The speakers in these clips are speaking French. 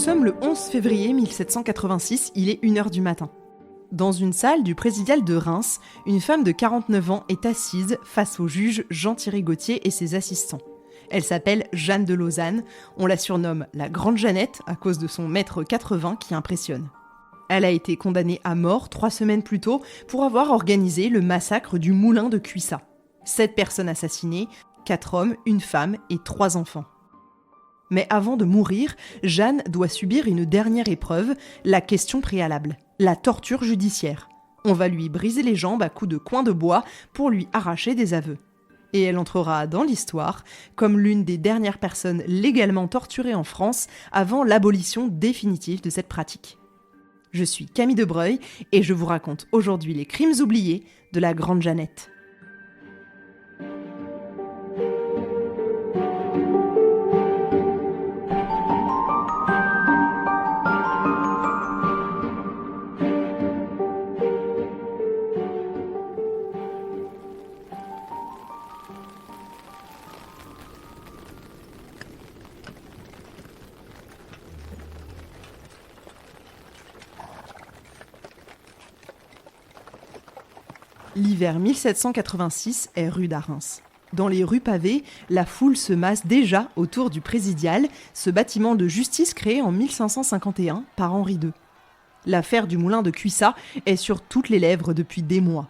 sommes le 11 février 1786, il est 1h du matin. Dans une salle du présidial de Reims, une femme de 49 ans est assise face au juge Jean-Thierry Gautier et ses assistants. Elle s'appelle Jeanne de Lausanne, on la surnomme la Grande Jeannette à cause de son mètre 80 qui impressionne. Elle a été condamnée à mort 3 semaines plus tôt pour avoir organisé le massacre du moulin de Cuissat. 7 personnes assassinées, 4 hommes, 1 femme et 3 enfants. Mais avant de mourir, Jeanne doit subir une dernière épreuve, la question préalable, la torture judiciaire. On va lui briser les jambes à coups de coins de bois pour lui arracher des aveux. Et elle entrera dans l'histoire comme l'une des dernières personnes légalement torturées en France avant l'abolition définitive de cette pratique. Je suis Camille Debreuil et je vous raconte aujourd'hui les crimes oubliés de la Grande Jeannette. L'hiver 1786 est rude à Reims. Dans les rues pavées, la foule se masse déjà autour du présidial, ce bâtiment de justice créé en 1551 par Henri II. L'affaire du moulin de Cuissat est sur toutes les lèvres depuis des mois.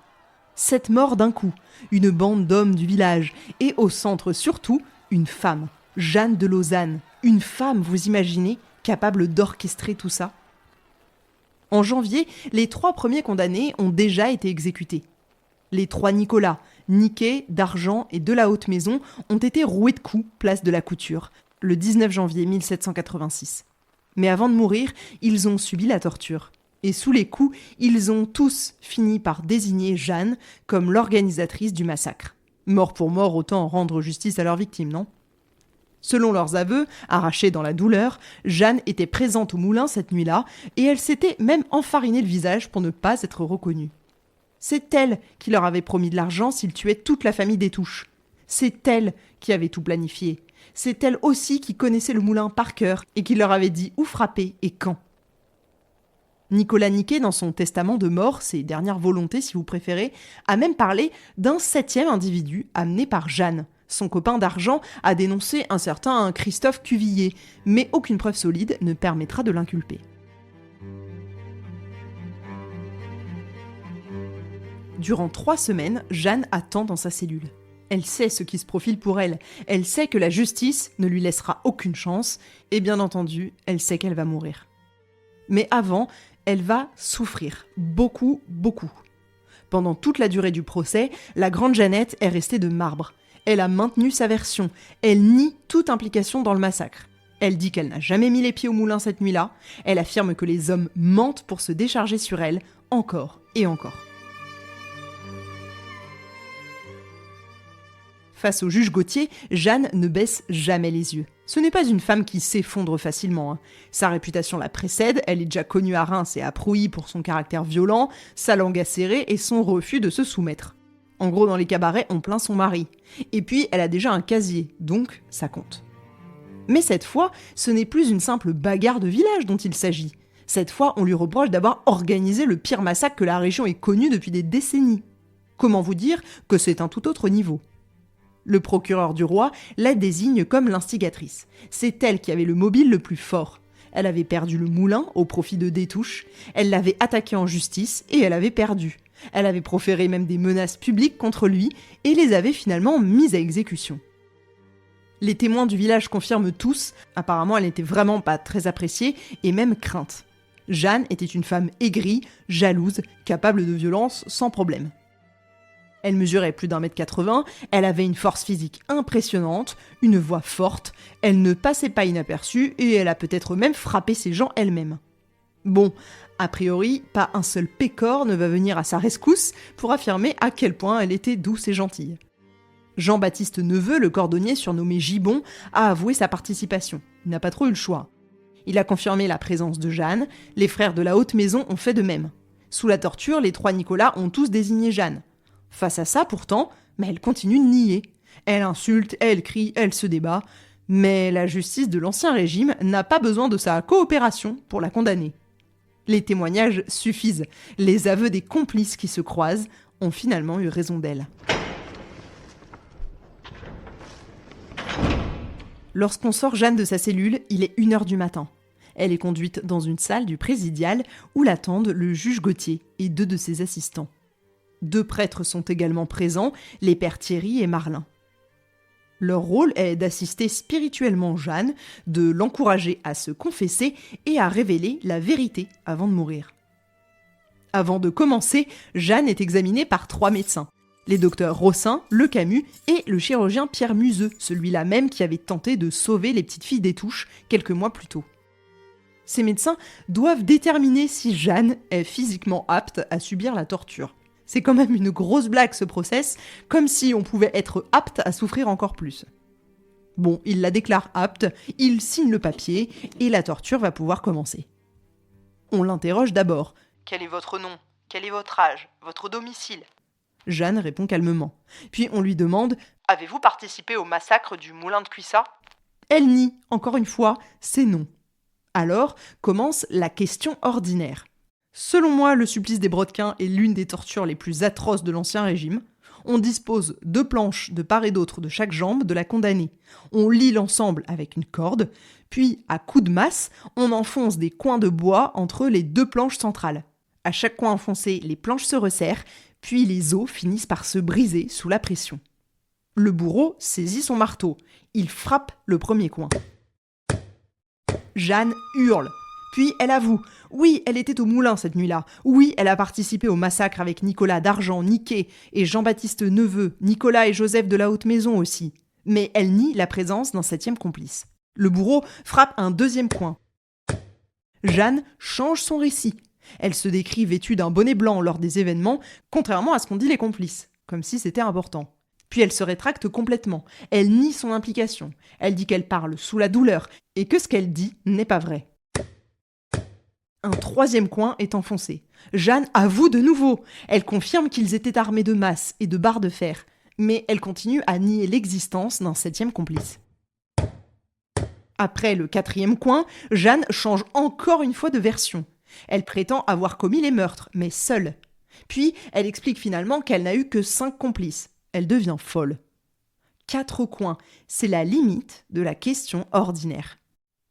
7 morts d'un coup, une bande d'hommes du village, et au centre surtout, une femme, Jeanne de Lausanne. Une femme, vous imaginez, capable d'orchestrer tout ça ? En janvier, les 3 premiers condamnés ont déjà été exécutés. Les 3 Nicolas, Niquet, d'Argent et de la Haute Maison, ont été roués de coups, place de la Couture, le 19 janvier 1786. Mais avant de mourir, ils ont subi la torture. Et sous les coups, ils ont tous fini par désigner Jeanne comme l'organisatrice du massacre. Mort pour mort, autant rendre justice à leurs victimes, non ? Selon leurs aveux, arrachés dans la douleur, Jeanne était présente au moulin cette nuit-là et elle s'était même enfariné le visage pour ne pas être reconnue. C'est elle qui leur avait promis de l'argent s'ils tuaient toute la famille des Touches. C'est elle qui avait tout planifié. C'est elle aussi qui connaissait le moulin par cœur et qui leur avait dit où frapper et quand. Nicolas Niquet, dans son testament de mort, ses dernières volontés si vous préférez, a même parlé d'un 7e individu amené par Jeanne. Son copain d'Argent a dénoncé un certain Christophe Cuvillier, mais aucune preuve solide ne permettra de l'inculper. Durant 3 semaines, Jeanne attend dans sa cellule. Elle sait ce qui se profile pour elle. Elle sait que la justice ne lui laissera aucune chance. Et bien entendu, elle sait qu'elle va mourir. Mais avant, elle va souffrir. Beaucoup, beaucoup. Pendant toute la durée du procès, la Grande Jeannette est restée de marbre. Elle a maintenu sa version. Elle nie toute implication dans le massacre. Elle dit qu'elle n'a jamais mis les pieds au moulin cette nuit-là. Elle affirme que les hommes mentent pour se décharger sur elle, encore et encore. Face au juge Gautier, Jeanne ne baisse jamais les yeux. Ce n'est pas une femme qui s'effondre facilement. Sa réputation la précède, elle est déjà connue à Reims et à Prouilly pour son caractère violent, sa langue acérée et son refus de se soumettre. En gros, dans les cabarets, on plaint son mari. Et puis, elle a déjà un casier, donc ça compte. Mais cette fois, ce n'est plus une simple bagarre de village dont il s'agit. Cette fois, on lui reproche d'avoir organisé le pire massacre que la région ait connu depuis des décennies. Comment vous dire que c'est un tout autre niveau ? Le procureur du roi la désigne comme l'instigatrice. C'est elle qui avait le mobile le plus fort. Elle avait perdu le moulin au profit de Détouche, elle l'avait attaqué en justice et elle avait perdu. Elle avait proféré même des menaces publiques contre lui et les avait finalement mises à exécution. Les témoins du village confirment tous, apparemment elle n'était vraiment pas très appréciée et même crainte. Jeanne était une femme aigrie, jalouse, capable de violence sans problème. Elle mesurait plus d'1m80, elle avait une force physique impressionnante, une voix forte, elle ne passait pas inaperçue et elle a peut-être même frappé ses gens elle-même. Bon, a priori, pas un seul pécor ne va venir à sa rescousse pour affirmer à quel point elle était douce et gentille. Jean-Baptiste Neveu, le cordonnier surnommé Gibbon, a avoué sa participation. Il n'a pas trop eu le choix. Il a confirmé la présence de Jeanne, les frères de la Haute Maison ont fait de même. Sous la torture, les 3 Nicolas ont tous désigné Jeanne. Face à ça, pourtant, mais elle continue de nier. Elle insulte, elle crie, elle se débat. Mais la justice de l'Ancien Régime n'a pas besoin de sa coopération pour la condamner. Les témoignages suffisent. Les aveux des complices qui se croisent ont finalement eu raison d'elle. Lorsqu'on sort Jeanne de sa cellule, il est 1h du matin. Elle est conduite dans une salle du présidial où l'attendent le juge Gauthier et 2 de ses assistants. 2 prêtres sont également présents, les pères Thierry et Marlin. Leur rôle est d'assister spirituellement Jeanne, de l'encourager à se confesser et à révéler la vérité avant de mourir. Avant de commencer, Jeanne est examinée par 3 médecins. Les docteurs Rossin, Le Camus et le chirurgien Pierre Museux, celui-là même qui avait tenté de sauver les petites filles des Touches quelques mois plus tôt. Ces médecins doivent déterminer si Jeanne est physiquement apte à subir la torture. C'est quand même une grosse blague ce process, comme si on pouvait être apte à souffrir encore plus. Bon, il la déclare apte, il signe le papier et la torture va pouvoir commencer. On l'interroge d'abord. Quel est votre nom ? Quel est votre âge ? Votre domicile ? Jeanne répond calmement. Puis on lui demande « Avez-vous participé au massacre du moulin de Cuissat ?» Elle nie, encore une fois, c'est non. Alors commence la question ordinaire. Selon moi, le supplice des brodequins est l'une des tortures les plus atroces de l'Ancien Régime. On dispose 2 planches de part et d'autre de chaque jambe de la condamnée. On lie l'ensemble avec une corde, puis à coups de masse, on enfonce des coins de bois entre les 2 planches centrales. À chaque coin enfoncé, les planches se resserrent, puis les os finissent par se briser sous la pression. Le bourreau saisit son marteau. Il frappe le premier coin. Jeanne hurle. Puis elle avoue. Oui, elle était au moulin cette nuit-là. Oui, elle a participé au massacre avec Nicolas d'Argent, Niquet, et Jean-Baptiste Neveu, Nicolas et Joseph de la Haute Maison aussi. Mais elle nie la présence d'un 7e complice. Le bourreau frappe un 2e coin. Jeanne change son récit. Elle se décrit vêtue d'un bonnet blanc lors des événements, contrairement à ce qu'ont dit les complices, comme si c'était important. Puis elle se rétracte complètement. Elle nie son implication. Elle dit qu'elle parle sous la douleur et que ce qu'elle dit n'est pas vrai. Un 3e coin est enfoncé. Jeanne avoue de nouveau. Elle confirme qu'ils étaient armés de masses et de barres de fer. Mais elle continue à nier l'existence d'un 7e complice. Après le 4e coin, Jeanne change encore une fois de version. Elle prétend avoir commis les meurtres, mais seule. Puis, elle explique finalement qu'elle n'a eu que 5 complices. Elle devient folle. 4 coins, c'est la limite de la question ordinaire.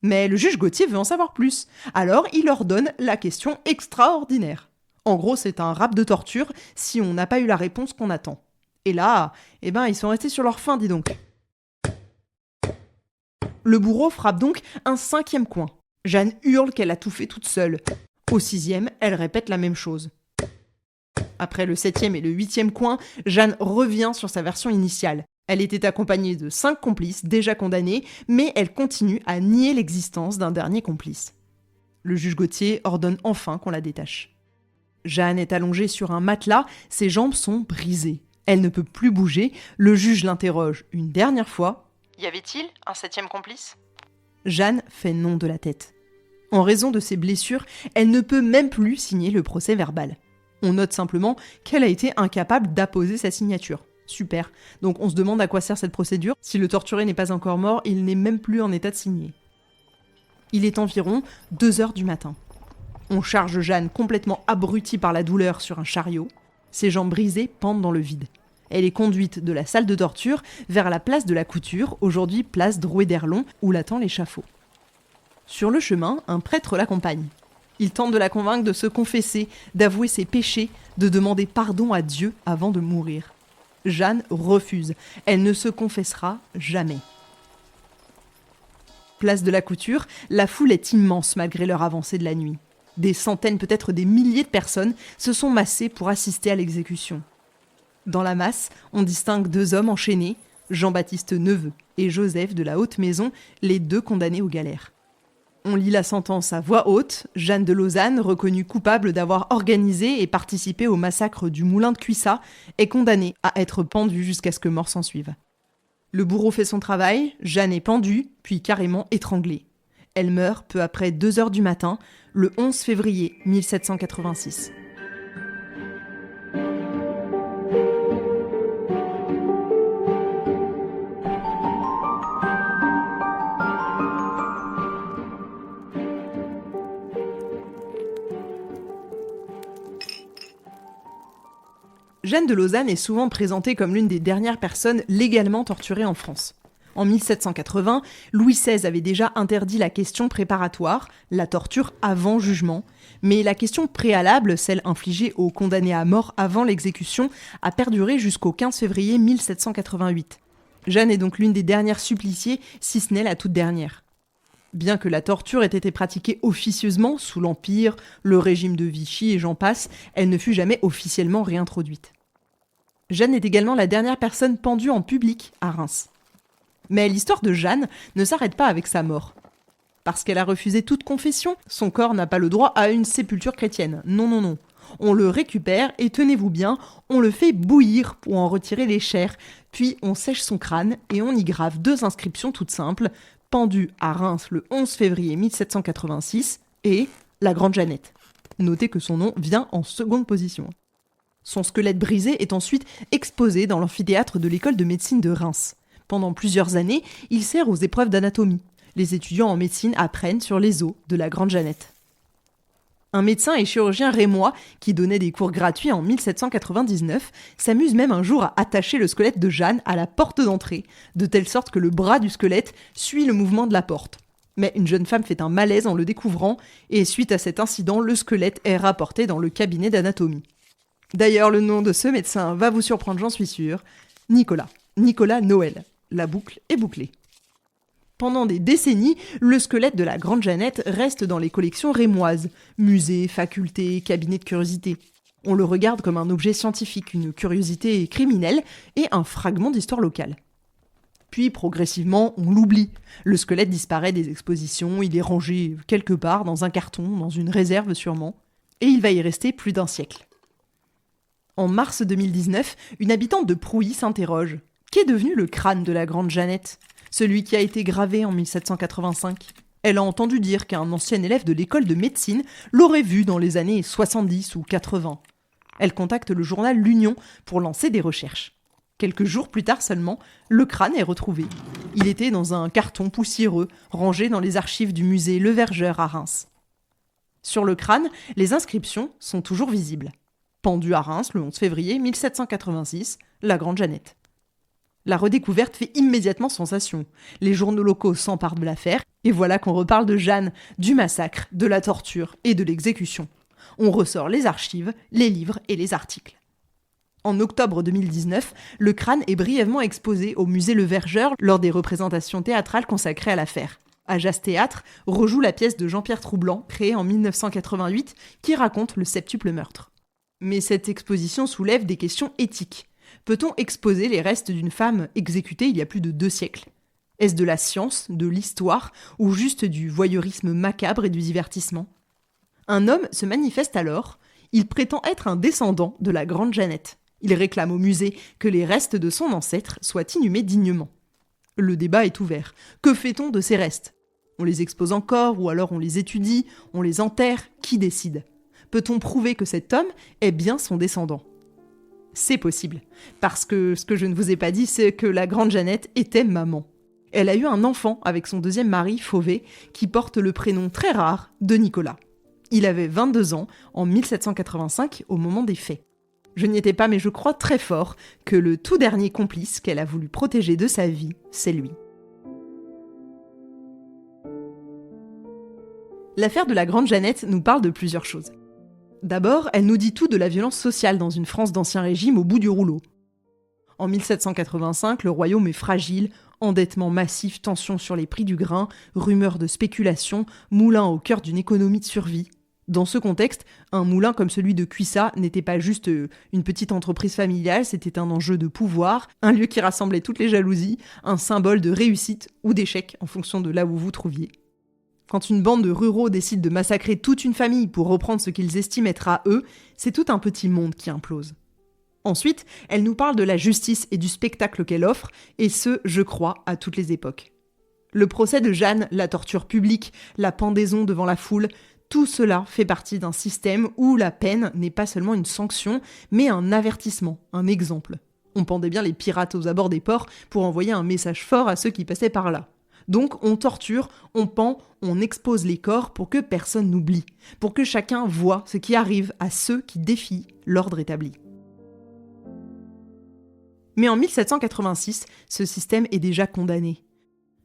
Mais le juge Gauthier veut en savoir plus. Alors, il ordonne la question extraordinaire. En gros, c'est un rap de torture si on n'a pas eu la réponse qu'on attend. Et là, ils sont restés sur leur faim, dis donc. Le bourreau frappe donc un 5e coin. Jeanne hurle qu'elle a tout fait toute seule. Au 6e, elle répète la même chose. Après le 7e et le 8e coin, Jeanne revient sur sa version initiale. Elle était accompagnée de 5 complices déjà condamnés, mais elle continue à nier l'existence d'un dernier complice. Le juge Gauthier ordonne enfin qu'on la détache. Jeanne est allongée sur un matelas, ses jambes sont brisées. Elle ne peut plus bouger, le juge l'interroge une dernière fois. Y avait-il un 7e complice ? Jeanne fait non de la tête. En raison de ses blessures, elle ne peut même plus signer le procès verbal. On note simplement qu'elle a été incapable d'apposer sa signature. Super. Donc on se demande à quoi sert cette procédure. Si le torturé n'est pas encore mort, il n'est même plus en état de signer. Il est environ 2h du matin. On charge Jeanne complètement abrutie par la douleur sur un chariot. Ses jambes brisées pendent dans le vide. Elle est conduite de la salle de torture vers la place de la Couture, aujourd'hui place Drouet d'Erlon, où l'attend l'échafaud. Sur le chemin, un prêtre l'accompagne. Il tente de la convaincre de se confesser, d'avouer ses péchés, de demander pardon à Dieu avant de mourir. Jeanne refuse. Elle ne se confessera jamais. Place de la Couture, la foule est immense malgré l'heure avancée de la nuit. Des centaines, peut-être des milliers de personnes se sont massées pour assister à l'exécution. Dans la masse, on distingue 2 hommes enchaînés, Jean-Baptiste Neveu et Joseph de la Haute Maison, les 2 condamnés aux galères. On lit la sentence à voix haute. Jeanne de Lausanne, reconnue coupable d'avoir organisé et participé au massacre du moulin de Cuissat, est condamnée à être pendue jusqu'à ce que mort s'ensuive. Le bourreau fait son travail, Jeanne est pendue, puis carrément étranglée. Elle meurt peu après 2h du matin, le 11 février 1786. Jeanne de Lausanne est souvent présentée comme l'une des dernières personnes légalement torturées en France. En 1780, Louis XVI avait déjà interdit la question préparatoire, la torture avant jugement, mais la question préalable, celle infligée aux condamnés à mort avant l'exécution, a perduré jusqu'au 15 février 1788. Jeanne est donc l'une des dernières suppliciées, si ce n'est la toute dernière. Bien que la torture ait été pratiquée officieusement sous l'Empire, le régime de Vichy et j'en passe, elle ne fut jamais officiellement réintroduite. Jeanne est également la dernière personne pendue en public à Reims. Mais l'histoire de Jeanne ne s'arrête pas avec sa mort. Parce qu'elle a refusé toute confession, son corps n'a pas le droit à une sépulture chrétienne. Non, non, non. On le récupère et tenez-vous bien, on le fait bouillir pour en retirer les chairs, puis on sèche son crâne et on y grave 2 inscriptions toutes simples, pendue à Reims le 11 février 1786 et la Grande Jeannette. Notez que son nom vient en seconde position. Son squelette brisé est ensuite exposé dans l'amphithéâtre de l'école de médecine de Reims. Pendant plusieurs années, il sert aux épreuves d'anatomie. Les étudiants en médecine apprennent sur les os de la Grande Jeannette. Un médecin et chirurgien rémois, qui donnait des cours gratuits en 1799, s'amuse même un jour à attacher le squelette de Jeanne à la porte d'entrée, de telle sorte que le bras du squelette suit le mouvement de la porte. Mais une jeune femme fait un malaise en le découvrant, et suite à cet incident, le squelette est rapporté dans le cabinet d'anatomie. D'ailleurs, le nom de ce médecin va vous surprendre, j'en suis sûre. Nicolas Noël. La boucle est bouclée. Pendant des décennies, le squelette de la Grande Jeannette reste dans les collections rémoises, musées, facultés, cabinets de curiosité. On le regarde comme un objet scientifique, une curiosité criminelle et un fragment d'histoire locale. Puis, progressivement, on l'oublie. Le squelette disparaît des expositions, il est rangé quelque part, dans un carton, dans une réserve sûrement, et il va y rester plus d'1 siècle. En mars 2019, une habitante de Prouilly s'interroge. Qu'est devenu le crâne de la Grande Jeannette ? Celui qui a été gravé en 1785. Elle a entendu dire qu'un ancien élève de l'école de médecine l'aurait vu dans les années 70 ou 80. Elle contacte le journal L'Union pour lancer des recherches. Quelques jours plus tard seulement, le crâne est retrouvé. Il était dans un carton poussiéreux, rangé dans les archives du musée Le Vergeur à Reims. Sur le crâne, les inscriptions sont toujours visibles. Pendue à Reims le 11 février 1786, la Grande Jeannette. La redécouverte fait immédiatement sensation. Les journaux locaux s'emparent de l'affaire, et voilà qu'on reparle de Jeanne, du massacre, de la torture et de l'exécution. On ressort les archives, les livres et les articles. En octobre 2019, le crâne est brièvement exposé au musée Le Vergeur lors des représentations théâtrales consacrées à l'affaire. Ajas Théâtre rejoue la pièce de Jean-Pierre Troublant, créée en 1988, qui raconte le septuple meurtre. Mais cette exposition soulève des questions éthiques. Peut-on exposer les restes d'une femme exécutée il y a plus de 2 siècles ? Est-ce de la science, de l'histoire, ou juste du voyeurisme macabre et du divertissement ? Un homme se manifeste alors. Il prétend être un descendant de la Grande Jeannette. Il réclame au musée que les restes de son ancêtre soient inhumés dignement. Le débat est ouvert. Que fait-on de ces restes ? On les expose encore, ou alors on les étudie, on les enterre, qui décide ? Peut-on prouver que cet homme est bien son descendant ? C'est possible, parce que ce que je ne vous ai pas dit, c'est que la Grande Jeannette était maman. Elle a eu un enfant avec son 2e mari, Fauvet, qui porte le prénom très rare de Nicolas. Il avait 22 ans en 1785 au moment des faits. Je n'y étais pas, mais je crois très fort que le tout dernier complice qu'elle a voulu protéger de sa vie, c'est lui. L'affaire de la Grande Jeannette nous parle de plusieurs choses. D'abord, elle nous dit tout de la violence sociale dans une France d'Ancien Régime au bout du rouleau. En 1785, le royaume est fragile, endettement massif, tension sur les prix du grain, rumeurs de spéculation, moulin au cœur d'une économie de survie. Dans ce contexte, un moulin comme celui de Cuissat n'était pas juste une petite entreprise familiale, c'était un enjeu de pouvoir, un lieu qui rassemblait toutes les jalousies, un symbole de réussite ou d'échec en fonction de là où vous vous trouviez. Quand une bande de ruraux décide de massacrer toute une famille pour reprendre ce qu'ils estiment être à eux, c'est tout un petit monde qui implose. Ensuite, elle nous parle de la justice et du spectacle qu'elle offre, et ce, je crois, à toutes les époques. Le procès de Jeanne, la torture publique, la pendaison devant la foule, tout cela fait partie d'un système où la peine n'est pas seulement une sanction, mais un avertissement, un exemple. On pendait bien les pirates aux abords des ports pour envoyer un message fort à ceux qui passaient par là. Donc on torture, on pend, on expose les corps pour que personne n'oublie, pour que chacun voie ce qui arrive à ceux qui défient l'ordre établi. Mais en 1786, ce système est déjà condamné.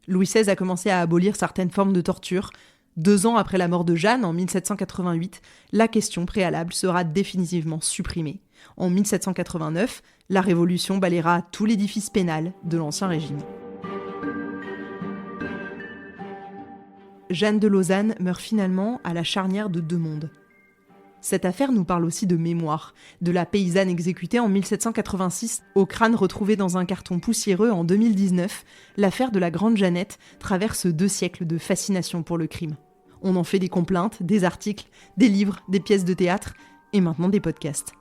Louis XVI a commencé à abolir certaines formes de torture. 2 ans après la mort de Jeanne, en 1788, la question préalable sera définitivement supprimée. En 1789, la Révolution balayera tout l'édifice pénal de l'Ancien Régime. Jeanne de Lausanne meurt finalement à la charnière de 2 mondes. Cette affaire nous parle aussi de mémoire, de la paysanne exécutée en 1786 au crâne retrouvé dans un carton poussiéreux en 2019. L'affaire de la Grande Jeannette traverse 2 siècles de fascination pour le crime. On en fait des complaintes, des articles, des livres, des pièces de théâtre et maintenant des podcasts.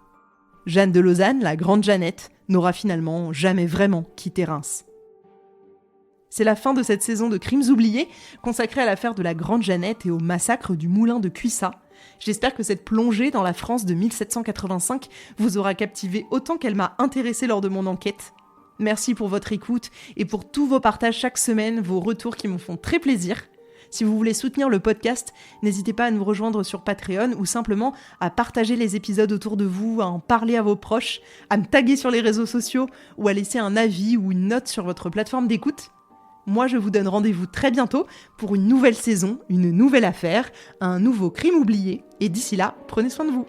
Jeanne de Lausanne, la Grande Jeannette, n'aura finalement jamais vraiment quitté Reims. C'est la fin de cette saison de Crimes oubliés, consacrée à l'affaire de la Grande Jeannette et au massacre du moulin de Cuissat. J'espère que cette plongée dans la France de 1785 vous aura captivé autant qu'elle m'a intéressée lors de mon enquête. Merci pour votre écoute et pour tous vos partages chaque semaine, vos retours qui me font très plaisir. Si vous voulez soutenir le podcast, n'hésitez pas à nous rejoindre sur Patreon ou simplement à partager les épisodes autour de vous, à en parler à vos proches, à me taguer sur les réseaux sociaux ou à laisser un avis ou une note sur votre plateforme d'écoute. Moi, je vous donne rendez-vous très bientôt pour une nouvelle saison, une nouvelle affaire, un nouveau crime oublié. Et d'ici là, prenez soin de vous.